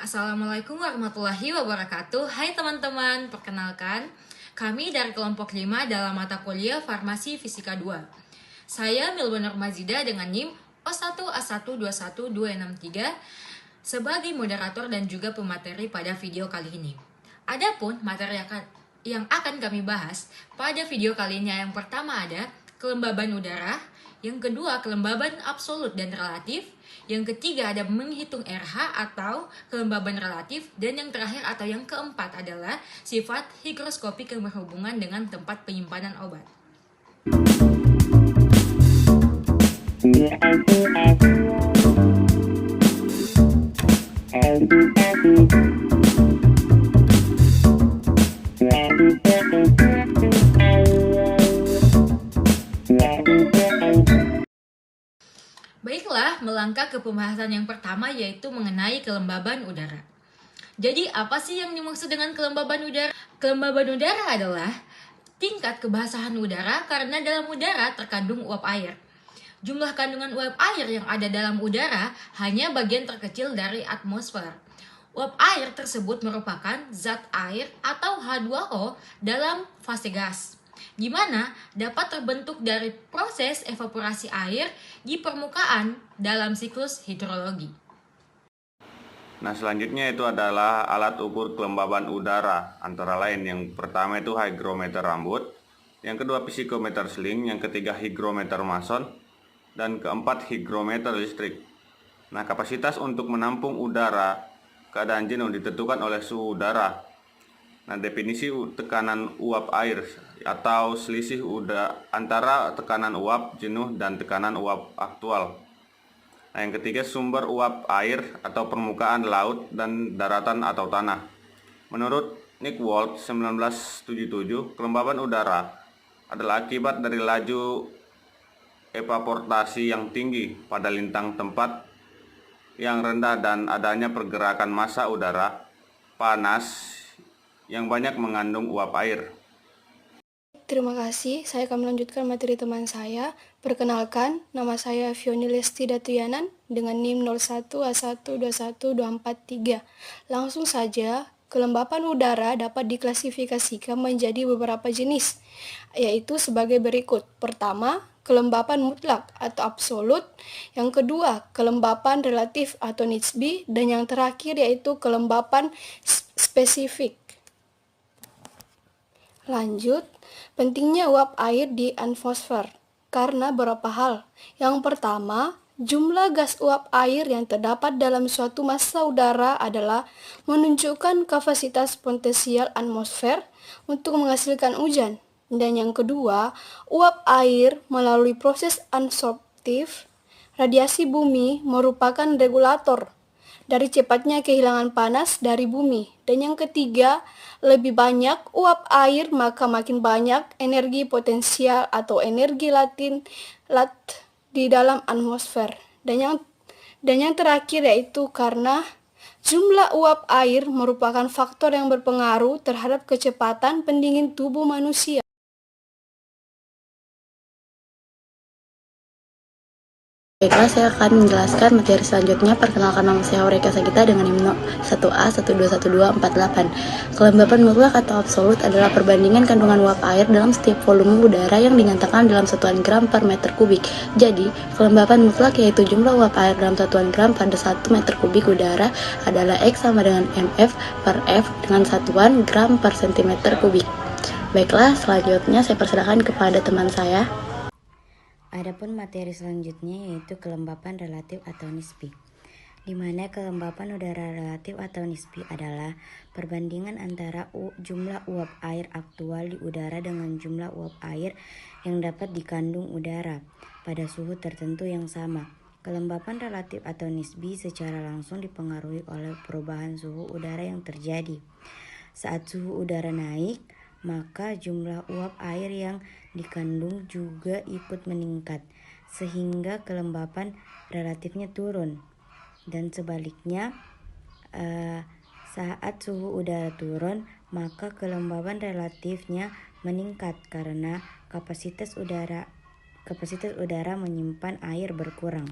Assalamualaikum warahmatullahi wabarakatuh. Hai teman-teman, perkenalkan kami dari kelompok 5 dalam mata kuliah Farmasi Fisika 2. Saya Milba Nur Mazida dengan NIM O1A121263 sebagai moderator dan juga pemateri pada video kali ini. Adapun materi yang akan kami bahas pada video kali ini yang pertama ada kelembaban udara, yang kedua kelembaban absolut dan relatif, yang ketiga ada menghitung RH atau kelembaban relatif, dan yang terakhir atau yang keempat adalah sifat higroskopik yang berhubungan dengan tempat penyimpanan obat. Baiklah, melangkah ke pembahasan yang pertama yaitu mengenai kelembaban udara. Jadi apa sih yang dimaksud dengan kelembaban udara? Kelembaban udara adalah tingkat kebasahan udara karena dalam udara terkandung uap air. Jumlah kandungan uap air yang ada dalam udara hanya bagian terkecil dari atmosfer. Uap air tersebut merupakan zat air atau H2O dalam fase gas, di mana dapat terbentuk dari proses evaporasi air di permukaan dalam siklus hidrologi. Nah, selanjutnya itu adalah alat ukur kelembaban udara. Antara lain yang pertama itu hygrometer rambut, yang kedua psikometer sling, yang ketiga hygrometer mason, dan keempat hygrometer listrik. Nah, kapasitas untuk menampung udara keadaan jenuh ditentukan oleh suhu udara. Nah, definisi tekanan uap air atau selisih antara tekanan uap jenuh dan tekanan uap aktual. Nah, yang ketiga sumber uap air atau permukaan laut dan daratan atau tanah. Menurut Nick Walt 1977, kelembaban udara adalah akibat dari laju evaporasi yang tinggi pada lintang tempat yang rendah dan adanya pergerakan massa udara panas yang banyak mengandung uap air. Terima kasih, saya akan melanjutkan materi teman saya. Perkenalkan, nama saya Fioni Lesti Datuyanan dengan NIM 01A121243. Langsung saja, kelembapan udara dapat diklasifikasikan menjadi beberapa jenis, yaitu sebagai berikut. Pertama, kelembapan mutlak atau absolut. Yang kedua, kelembapan relatif atau nisbi. Dan yang terakhir yaitu kelembapan spesifik. Lanjut, pentingnya uap air di atmosfer karena beberapa hal. Yang pertama, jumlah gas uap air yang terdapat dalam suatu massa udara adalah menunjukkan kapasitas potensial atmosfer untuk menghasilkan hujan. Dan yang kedua, uap air melalui proses absorptif radiasi bumi merupakan regulator dari cepatnya kehilangan panas dari bumi. Dan yang ketiga, lebih banyak uap air maka makin banyak energi potensial atau energi lat di dalam atmosfer. Dan yang terakhir yaitu karena jumlah uap air merupakan faktor yang berpengaruh terhadap kecepatan pendingin tubuh manusia. Baiklah, saya akan menjelaskan materi selanjutnya. Perkenalkan, nama saya Aureka Sagita dengan NIM 1A121248. Kelembapan mutlak atau absolut adalah perbandingan kandungan uap air dalam setiap volume udara yang dinyatakan dalam satuan gram per meter kubik. Jadi, kelembapan mutlak yaitu jumlah uap air dalam satuan gram pada 1 meter kubik udara adalah X sama dengan mf per F dengan satuan gram per sentimeter kubik. Baiklah, selanjutnya saya persilakan kepada teman saya. Adapun materi selanjutnya yaitu kelembapan relatif atau nisbi, di mana kelembapan udara relatif atau nisbi adalah perbandingan antara jumlah uap air aktual di udara dengan jumlah uap air yang dapat dikandung udara pada suhu tertentu yang sama. Kelembapan relatif atau nisbi secara langsung dipengaruhi oleh perubahan suhu udara yang terjadi. Saat suhu udara naik, maka jumlah uap air yang dikandung juga ikut meningkat, sehingga kelembapan relatifnya turun. Dan sebaliknya, saat suhu udara turun, maka kelembapan relatifnya meningkat karena kapasitas udara menyimpan air berkurang.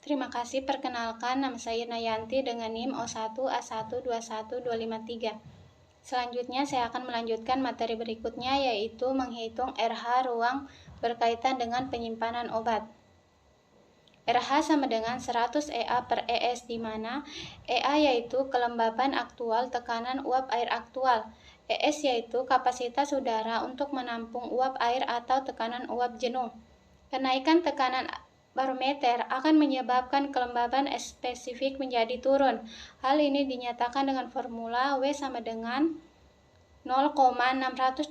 Terima kasih, perkenalkan nama saya Nayanti dengan NIM O1A1212553. Selanjutnya saya akan melanjutkan materi berikutnya, yaitu menghitung RH ruang berkaitan dengan penyimpanan obat. RH sama dengan 100 EA per ES, di mana EA yaitu kelembaban aktual tekanan uap air aktual, ES yaitu kapasitas udara untuk menampung uap air atau tekanan uap jenuh. Kenaikan tekanan barometer akan menyebabkan kelembaban spesifik menjadi turun. Hal ini dinyatakan dengan formula W sama dengan 0,622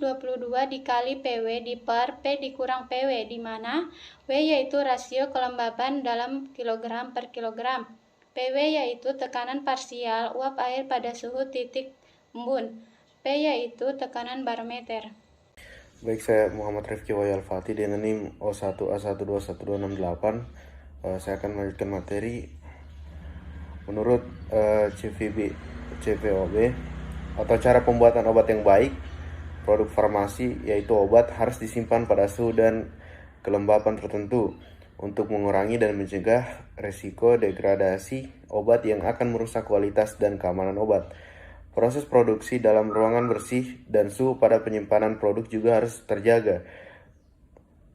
dikali PW per P dikurang PW, di mana W yaitu rasio kelembaban dalam kilogram per kilogram, PW yaitu tekanan parsial uap air pada suhu titik embun, P yaitu tekanan barometer. Baik, saya Muhammad Rifki Wahyu Al-Fatih dengan NIM O1A1211268. Saya akan melanjutkan materi menurut CVOB atau cara pembuatan obat yang baik. Produk farmasi yaitu obat harus disimpan pada suhu dan kelembapan tertentu untuk mengurangi dan mencegah risiko degradasi obat yang akan merusak kualitas dan keamanan obat. Proses produksi dalam ruangan bersih dan suhu pada penyimpanan produk juga harus terjaga.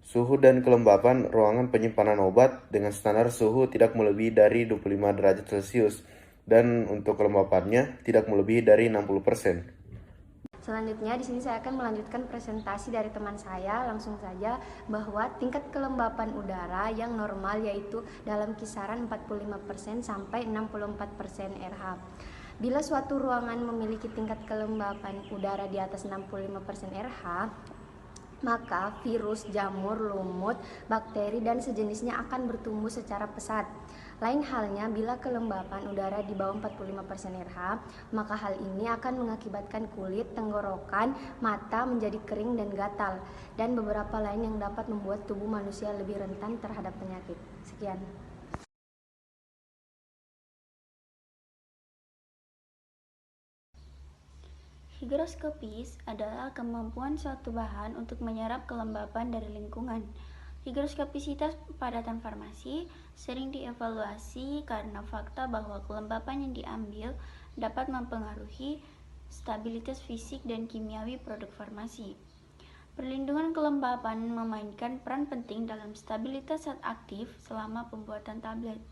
Suhu dan kelembapan ruangan penyimpanan obat dengan standar suhu tidak melebihi dari 25 derajat Celcius dan untuk kelembapannya tidak melebihi dari 60%. Selanjutnya di sini saya akan melanjutkan presentasi dari teman saya. Langsung saja bahwa tingkat kelembapan udara yang normal yaitu dalam kisaran 45% sampai 64% RH. Bila suatu ruangan memiliki tingkat kelembapan udara di atas 65% RH, maka virus, jamur, lumut, bakteri, dan sejenisnya akan bertumbuh secara pesat. Lain halnya bila kelembapan udara di bawah 45% RH, maka hal ini akan mengakibatkan kulit, tenggorokan, mata menjadi kering dan gatal, dan beberapa lain yang dapat membuat tubuh manusia lebih rentan terhadap penyakit. Sekian. Higroskopis adalah kemampuan suatu bahan untuk menyerap kelembapan dari lingkungan. Higroskopisitas padatan farmasi sering dievaluasi karena fakta bahwa kelembapan yang diambil dapat mempengaruhi stabilitas fisik dan kimiawi produk farmasi. Perlindungan kelembapan memainkan peran penting dalam stabilitas zat aktif selama pembuatan tablet.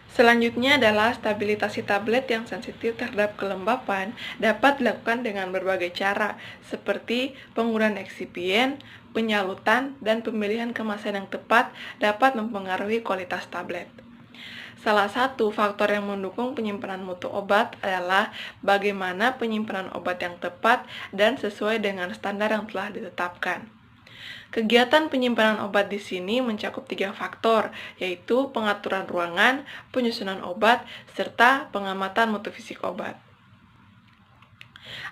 Selanjutnya adalah stabilisasi tablet yang sensitif terhadap kelembapan dapat dilakukan dengan berbagai cara, seperti penggunaan eksipien, penyalutan, dan pemilihan kemasan yang tepat dapat mempengaruhi kualitas tablet. Salah satu faktor yang mendukung penyimpanan mutu obat adalah bagaimana penyimpanan obat yang tepat dan sesuai dengan standar yang telah ditetapkan. Kegiatan penyimpanan obat di sini mencakup 3 faktor, yaitu pengaturan ruangan, penyusunan obat, serta pengamatan mutu fisik obat.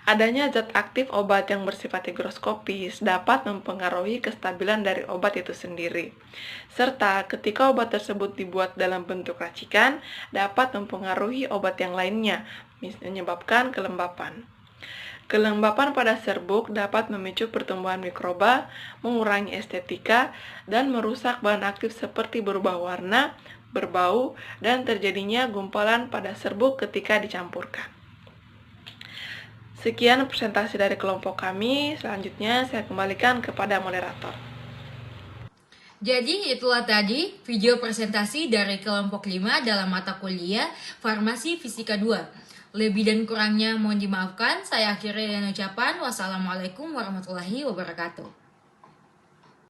Adanya zat aktif obat yang bersifat higroskopis dapat mempengaruhi kestabilan dari obat itu sendiri. Serta ketika obat tersebut dibuat dalam bentuk racikan, dapat mempengaruhi obat yang lainnya, menyebabkan kelembapan. Kelembapan pada serbuk dapat memicu pertumbuhan mikroba, mengurangi estetika, dan merusak bahan aktif seperti berubah warna, berbau, dan terjadinya gumpalan pada serbuk ketika dicampurkan. Sekian presentasi dari kelompok kami. Selanjutnya saya kembalikan kepada moderator. Jadi itulah tadi video presentasi dari kelompok 5 dalam mata kuliah Farmasi Fisika 2. Lebih dan kurangnya mohon dimaafkan. Saya akhiri dengan ucapan wassalamualaikum warahmatullahi wabarakatuh.